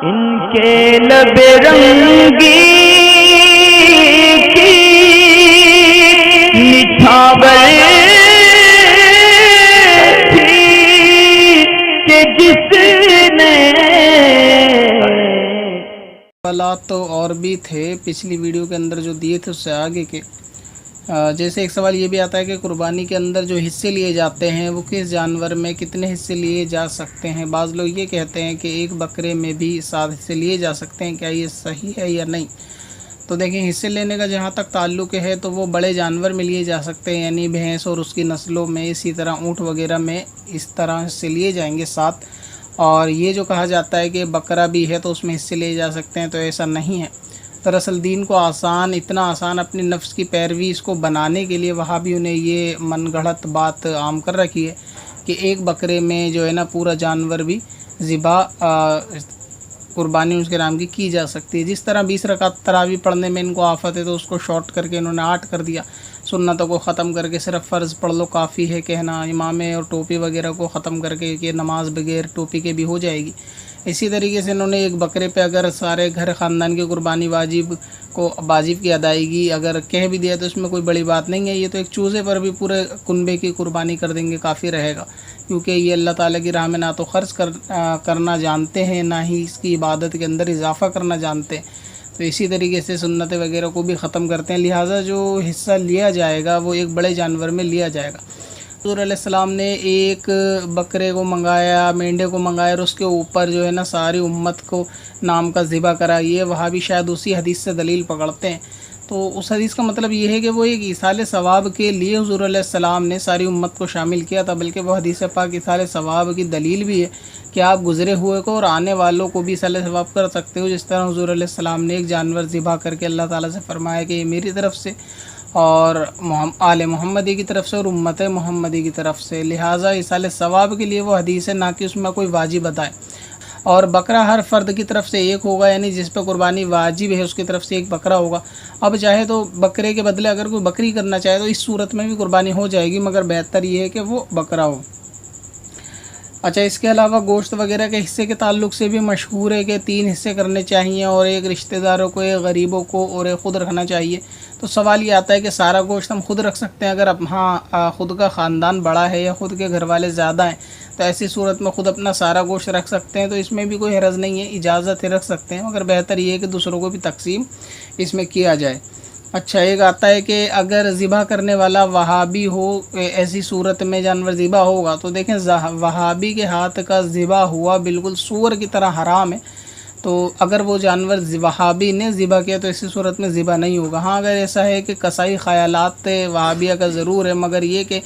ان کے لب رنگی کی نچھاور تھی کہ جس نے سوالات تو اور بھی تھے پچھلی ویڈیو کے اندر جو دیے تھے اس سے آگے کے، جیسے ایک سوال یہ بھی آتا ہے کہ قربانی کے اندر جو حصے لیے جاتے ہیں وہ کس جانور میں کتنے حصے لیے جا سکتے ہیں۔ بعض لوگ یہ کہتے ہیں کہ ایک بکرے میں بھی 7 حصے لیے جا سکتے ہیں، کیا یہ صحیح ہے یا نہیں؟ تو دیکھیں، حصے لینے کا جہاں تک تعلق ہے تو وہ بڑے جانور میں لیے جا سکتے ہیں، یعنی بھینس اور اس کی نسلوں میں، اسی طرح اونٹ وغیرہ میں اس طرح حصے لیے جائیں گے 7۔ اور یہ جو کہا جاتا ہے کہ بکرا بھی ہے تو اس میں حصے لیے جا سکتے ہیں، تو ایسا نہیں ہے۔ دراصل دین کو اتنا آسان اپنی نفس کی پیروی اس کو بنانے کے لیے وہابیوں نے یہ من گھڑت بات عام کر رکھی ہے کہ ایک بکرے میں جو ہے نا پورا جانور بھی ذبح قربانی اس کے نام کی جا سکتی ہے۔ جس طرح 20 رکعت تراویح پڑھنے میں ان کو آفت ہے تو اس کو شارٹ کر کے انہوں نے 8 کر دیا، سنتوں کو ختم کر کے صرف فرض پڑھ لو کافی ہے کہنا، امامے اور ٹوپی وغیرہ کو ختم کر کے کہ نماز بغیر ٹوپی کے بھی ہو جائے گی۔ اسی طریقے سے انہوں نے ایک بکرے پہ اگر سارے گھر خاندان کی قربانی واجب کی ادائیگی اگر کہہ بھی دیا تو اس میں کوئی بڑی بات نہیں ہے۔ یہ تو ایک چوزے پر بھی پورے کنبے کی قربانی کر دیں گے، کافی رہے گا، کیونکہ یہ اللہ تعالیٰ کی راہ میں نہ تو خرچ کرنا جانتے ہیں، نہ ہی اس کی عبادت کے اندر اضافہ کرنا جانتے ہیں، تو اسی طریقے سے سنت وغیرہ کو بھی ختم کرتے ہیں۔ لہٰذا جو حصہ لیا جائے گا وہ ایک بڑے جانور میں لیا جائے گا۔ حضور علیہ السلام نے ایک بکرے کو منگایا، مینڈے کو منگایا، اور اس کے اوپر جو ہے نا ساری امت کو نام کا ذبح کرا۔ یہ وہاں بھی شاید اسی حدیث سے دلیل پکڑتے ہیں۔ تو اس حدیث کا مطلب یہ ہے کہ وہ ایک ایصال ثواب کے لیے حضور علیہ السلام نے ساری امت کو شامل کیا تھا، بلکہ وہ حدیث پاک ایصال ثواب کی دلیل بھی ہے کہ آپ گزرے ہوئے کو اور آنے والوں کو بھی ایصال ثواب کر سکتے ہو، جس طرح حضور علیہ السلام نے ایک جانور ذبح کر کے اللہ تعالیٰ سے فرمایا کہ یہ میری طرف سے اور آل محمدی کی طرف سے اور امت محمدی کی طرف سے، لہٰذا ایصال ثواب کے لیے وہ حدیث ہے، نہ کہ اس میں کوئی واجب بتائے۔ اور بکرا ہر فرد کی طرف سے ایک ہوگا، یعنی جس پہ قربانی واجب ہے اس کی طرف سے ایک بکرا ہوگا۔ اب چاہے تو بکرے کے بدلے اگر کوئی بکری کرنا چاہے تو اس صورت میں بھی قربانی ہو جائے گی، مگر بہتر یہ ہے کہ وہ بکرا ہو۔ اچھا، اس کے علاوہ گوشت وغیرہ کے حصے کے تعلق سے بھی مشہور ہے کہ 3 حصے کرنے چاہیے، اور ایک رشتہ داروں کو، ایک غریبوں کو اور ایک خود رکھنا چاہیے۔ تو سوال یہ آتا ہے کہ سارا گوشت ہم خود رکھ سکتے ہیں؟ اگر خود کا خاندان بڑا ہے یا خود کے گھر والے زیادہ ہیں تو ایسی صورت میں خود اپنا سارا گوشت رکھ سکتے ہیں، تو اس میں بھی کوئی حرج نہیں ہے، اجازت ہے، رکھ سکتے ہیں، مگر بہتر یہ ہے کہ دوسروں کو بھی تقسیم اس میں کیا جائے۔ اچھا، ایک آتا ہے کہ اگر ذبح کرنے والا وہابی ہو، ایسی صورت میں جانور ذبح ہوگا تو دیکھیں وہابی کے ہاتھ کا ذبح ہوا بالکل سور کی طرح حرام ہے، تو اگر وہ جانور وہابی نے ذبح کیا تو ایسی صورت میں ذبح نہیں ہوگا۔ ہاں، اگر ایسا ہے کہ قصائی خیالات وہابیہ کا ضرور ہے، مگر یہ کہ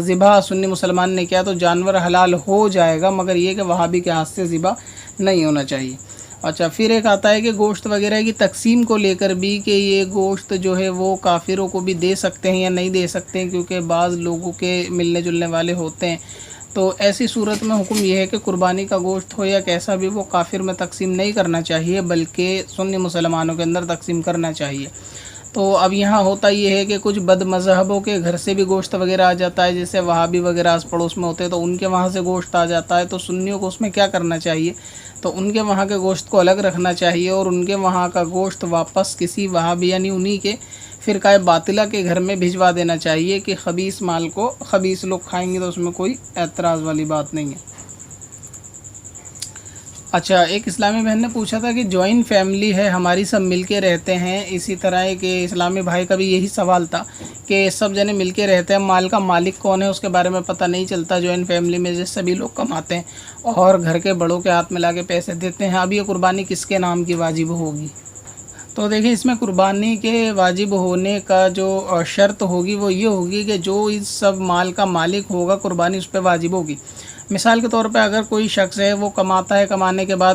ذبح سنی مسلمان نے کیا تو جانور حلال ہو جائے گا، مگر یہ کہ وہابی کے ہاتھ سے ذبح نہیں ہونا چاہیے۔ اچھا، پھر ایک آتا ہے کہ گوشت وغیرہ کی تقسیم کو لے کر بھی کہ یہ گوشت جو ہے وہ کافروں کو بھی دے سکتے ہیں یا نہیں دے سکتے ہیں، کیونکہ بعض لوگوں کے ملنے جلنے والے ہوتے ہیں، تو ایسی صورت میں حکم یہ ہے کہ قربانی کا گوشت ہو یا کیسا بھی وہ کافر میں تقسیم نہیں کرنا چاہیے، بلکہ سنی مسلمانوں کے اندر تقسیم کرنا چاہیے۔ تو اب یہاں ہوتا یہ ہے کہ کچھ بد مذہبوں کے گھر سے بھی گوشت وغیرہ آ جاتا ہے، جیسے وہابی وغیرہ آس پڑوس میں ہوتے ہیں تو ان کے وہاں سے گوشت آ جاتا ہے، تو سنیوں کو اس میں کیا کرنا چاہیے؟ تو ان کے وہاں کے گوشت کو الگ رکھنا چاہیے، اور ان کے وہاں کا گوشت واپس کسی وہابی یعنی انہی کے فرقہ باطلہ کے گھر میں بھجوا دینا چاہیے کہ خبیث مال کو خبیث لوگ کھائیں گے تو اس میں کوئی اعتراض والی بات نہیں ہے۔ اچھا، ایک اسلامی بہن نے پوچھا تھا کہ جوائنٹ فیملی ہے ہماری، سب مل کے رہتے ہیں، اسی طرح ہے کہ اسلامی بھائی کا بھی یہی سوال تھا کہ سب جنے مل کے رہتے ہیں، مال کا مالک کون ہے اس کے بارے میں پتہ نہیں چلتا جوائنٹ فیملی میں، جس سبھی لوگ کماتے ہیں اور گھر کے بڑوں کے ہاتھ میں لا کے پیسے دیتے ہیں، اب یہ قربانی کس کے نام کی واجب ہوگی؟ تو دیکھیں، اس میں قربانی کے واجب ہونے کا جو شرط ہوگی وہ یہ ہوگی کہ جو اس سب مال کا مالک ہوگا قربانی اس پہ واجب ہوگی۔ مثال کے طور پہ اگر کوئی شخص ہے وہ کماتا ہے، کمانے کے بعد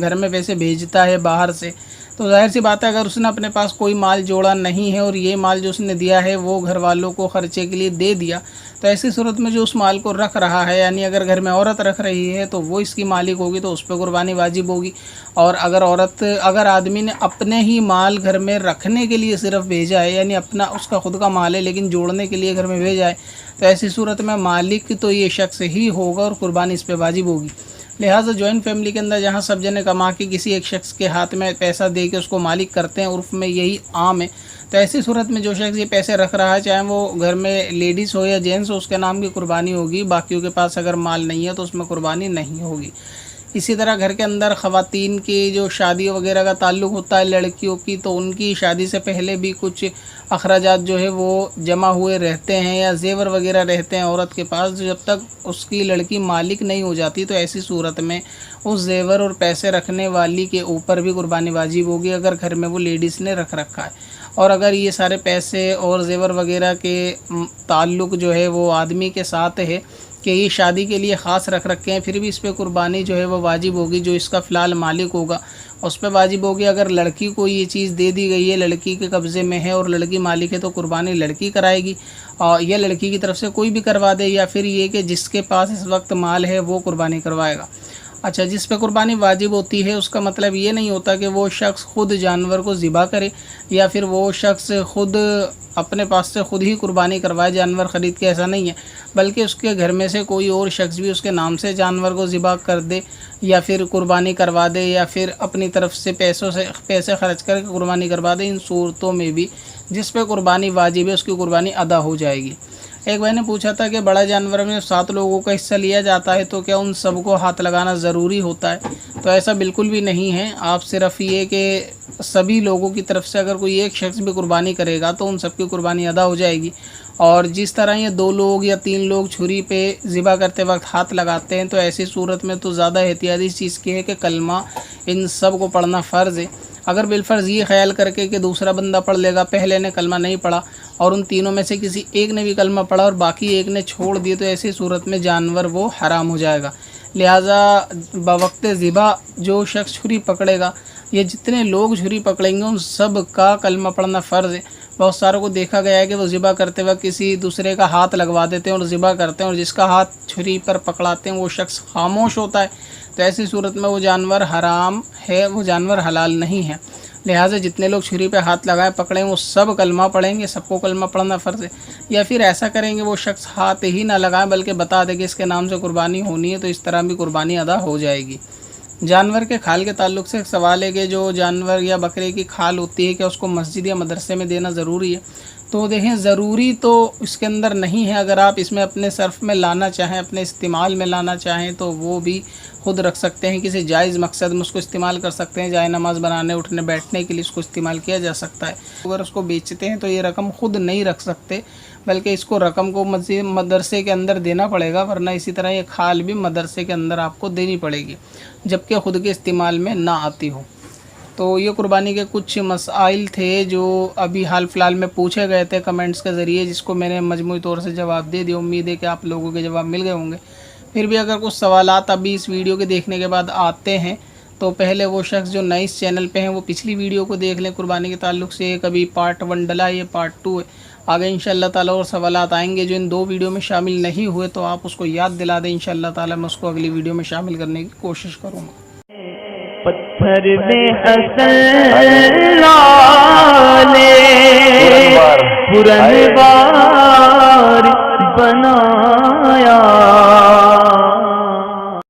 گھر میں پیسے بھیجتا ہے باہر سے، تو ظاہر سی بات ہے اگر اس نے اپنے پاس کوئی مال جوڑا نہیں ہے اور یہ مال جو اس نے دیا ہے وہ گھر والوں کو خرچے کے لیے دے دیا، تو ایسی صورت میں جو اس مال کو رکھ رہا ہے، یعنی اگر گھر میں عورت رکھ رہی ہے تو وہ اس کی مالک ہوگی تو اس پہ قربانی واجب ہوگی، اور اگر آدمی نے اپنے ہی مال گھر میں رکھنے کے لیے صرف بھیجا ہے، یعنی اپنا اس کا خود کا مال ہے لیکن جوڑنے کے لیے گھر میں بھیجا ہے، تو ایسی صورت میں مالک تو یہ شخص ہی ہوگا اور قربانی اس پہ واجب ہوگی۔ لہٰذا جوائنٹ فیملی کے اندر جہاں سب جنے کما کے کسی ایک شخص کے ہاتھ میں پیسہ دے کے اس کو مالک کرتے ہیں، عرف میں یہی عام ہے، تو ایسی صورت میں جو شخص یہ پیسے رکھ رہا ہے، چاہے وہ گھر میں لیڈیز ہو یا جینٹس ہو، اس کے نام کی قربانی ہوگی، باقیوں کے پاس اگر مال نہیں ہے تو اس میں قربانی نہیں ہوگی۔ اسی طرح گھر کے اندر خواتین کی جو شادی وغیرہ کا تعلق ہوتا ہے لڑکیوں کی، تو ان کی شادی سے پہلے بھی کچھ اخراجات جو ہے وہ جمع ہوئے رہتے ہیں یا زیور وغیرہ رہتے ہیں عورت کے پاس، جب تک اس کی لڑکی مالک نہیں ہو جاتی تو ایسی صورت میں اس زیور اور پیسے رکھنے والی کے اوپر بھی قربانی واجب ہوگی اگر گھر میں وہ لیڈیز نے رکھ رکھا ہے۔ اور اگر یہ سارے پیسے اور زیور وغیرہ کے تعلق جو ہے وہ آدمی کے ساتھ ہے کہ یہ شادی کے لیے خاص رکھ رکھے ہیں، پھر بھی اس پہ قربانی جو ہے وہ واجب ہوگی، جو اس کا فی الحال مالک ہوگا اس پہ واجب ہوگی۔ اگر لڑکی کو یہ چیز دے دی گئی ہے، لڑکی کے قبضے میں ہے اور لڑکی مالک ہے، تو قربانی لڑکی کرائے گی، اور یا لڑکی کی طرف سے کوئی بھی کروا دے، یا پھر یہ کہ جس کے پاس اس وقت مال ہے وہ قربانی کروائے گا۔ اچھا، جس پہ قربانی واجب ہوتی ہے اس کا مطلب یہ نہیں ہوتا کہ وہ شخص خود جانور کو ذبح کرے یا پھر وہ شخص خود اپنے پاس سے خود ہی قربانی کروائے جانور خرید کے، ایسا نہیں ہے، بلکہ اس کے گھر میں سے کوئی اور شخص بھی اس کے نام سے جانور کو ذبح کر دے یا پھر قربانی کروا دے یا پھر اپنی طرف سے پیسے خرچ کر کے قربانی کروا دے، ان صورتوں میں بھی جس پہ قربانی واجب ہے اس کی قربانی ادا ہو جائے گی۔ ایک بھائی نے پوچھا تھا کہ بڑا جانور میں 7 لوگوں کا حصہ لیا جاتا ہے تو کیا ان سب کو ہاتھ لگانا ضروری ہوتا ہے؟ تو ایسا بالکل بھی نہیں ہے، آپ صرف یہ کہ سبھی لوگوں کی طرف سے اگر کوئی ایک شخص بھی قربانی کرے گا تو ان سب کی قربانی ادا ہو جائے گی۔ اور جس طرح یہ 2 لوگ یا 3 لوگ چھری پہ ذبح کرتے وقت ہاتھ لگاتے ہیں، تو ایسی صورت میں تو زیادہ احتیاطی چیز کی ہے کہ کلمہ ان سب کو پڑھنا فرض ہے۔ اگر بالفرض یہ خیال کر کے کہ دوسرا بندہ پڑھ لے گا، پہلے نے کلمہ نہیں پڑھا اور ان تینوں میں سے کسی ایک نے بھی کلمہ پڑھا اور باقی ایک نے چھوڑ دیے، تو ایسی صورت میں جانور وہ حرام ہو جائے گا۔ لہٰذا بوقت ذبح جو شخص چھری پکڑے گا، یہ جتنے لوگ چھری پکڑیں گے ان سب کا کلمہ پڑھنا فرض ہے۔ بہت ساروں کو دیکھا گیا ہے کہ وہ ذبح کرتے وقت کسی دوسرے کا ہاتھ لگوا دیتے ہیں اور ذبح کرتے ہیں، اور جس کا ہاتھ چھری پر پکڑاتے ہیں وہ شخص خاموش ہوتا ہے، تو ایسی صورت میں وہ جانور حرام ہے، وہ جانور حلال نہیں ہے۔ لہٰذا جتنے لوگ چھری پہ ہاتھ لگائے پکڑیں وہ سب کلمہ پڑھیں گے، سب کو کلمہ پڑھنا فرض ہے۔ یا پھر ایسا کریں گے وہ شخص ہاتھ ہی نہ لگائیں بلکہ بتا دے کہ اس کے نام سے قربانی ہونی ہے، تو اس طرح بھی قربانی ادا ہو جائے گی۔ جانور کے کھال کے تعلق سے ایک سوال ہے کہ جو جانور یا بکرے کی کھال ہوتی ہے کہ اس کو مسجد یا مدرسے میں دینا ضروری ہے؟ تو دیکھیں، ضروری تو اس کے اندر نہیں ہے، اگر آپ اس میں اپنے صرف میں لانا چاہیں، اپنے استعمال میں لانا چاہیں تو وہ بھی خود رکھ سکتے ہیں، کسی جائز مقصد میں اس کو استعمال کر سکتے ہیں، جائے نماز بنانے اٹھنے بیٹھنے کے لیے اس کو استعمال کیا جا سکتا ہے۔ اگر اس کو بیچتے ہیں تو یہ رقم خود نہیں رکھ سکتے بلکہ اس کو رقم کو مدرسے کے اندر دینا پڑے گا، ورنہ اسی طرح یہ کھال بھی مدرسے کے اندر آپ کو دینی پڑے گی جبکہ خود کے استعمال میں نہ آتی ہو۔ تو یہ قربانی کے کچھ مسائل تھے جو ابھی حال فی الحال میں پوچھے گئے تھے کمنٹس کے ذریعے، جس کو میں نے مجموعی طور سے جواب دے دیا۔ امید ہے کہ آپ لوگوں کے جواب مل گئے ہوں گے۔ پھر بھی اگر کچھ سوالات ابھی اس ویڈیو کے دیکھنے کے بعد آتے ہیں تو پہلے وہ شخص جو نئے اس چینل پہ ہیں وہ پچھلی ویڈیو کو دیکھ لیں قربانی کے تعلق سے، کبھی پارٹ 1 ڈلا، یہ پارٹ 2 ہے۔ آگے انشاءاللہ تعالیٰ اور سوالات آئیں گے جو ان 2 ویڈیو میں شامل نہیں ہوئے، تو آپ اس کو یاد دلا دیں، انشاءاللہ تعالیٰ میں اس کو اگلی ویڈیو میں شامل کرنے کی کوشش کروں گا۔ پتھر میں حسن لالے پرنوار بنایا